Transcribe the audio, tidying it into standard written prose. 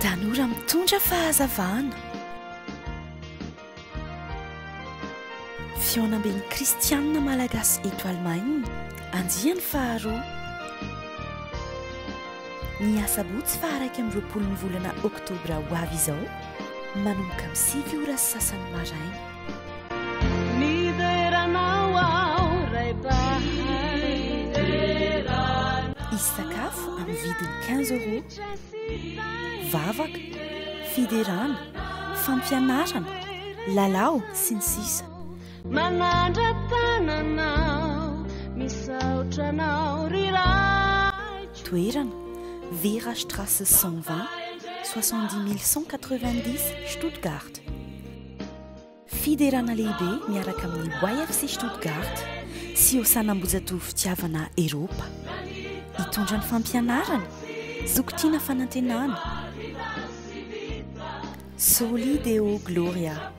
tanora mitondra fahazavana. Fianamben'ny kristianina malagasy eto Alemaina, andiany faharoa. Ny asabotsy faha 1 ny volana oktobra ho avy izao, manomboka amin'ny 7 ora sy sasany maraina. Izy sakafo amin'ny vidiny 15 €. Vavaka, fiderana, fampianarana, lalao sy ny sisa. Toerana Wehrstrasse 120 70 190 Stuttgart. Fiderana lehibe miaraka amin'ny YFC Stuttgart sy Hosanam-Bojatovo fitiavana Eropa. Hitondra ny fampianarana, zokotiana fanantenana. Soli Deo Gloria.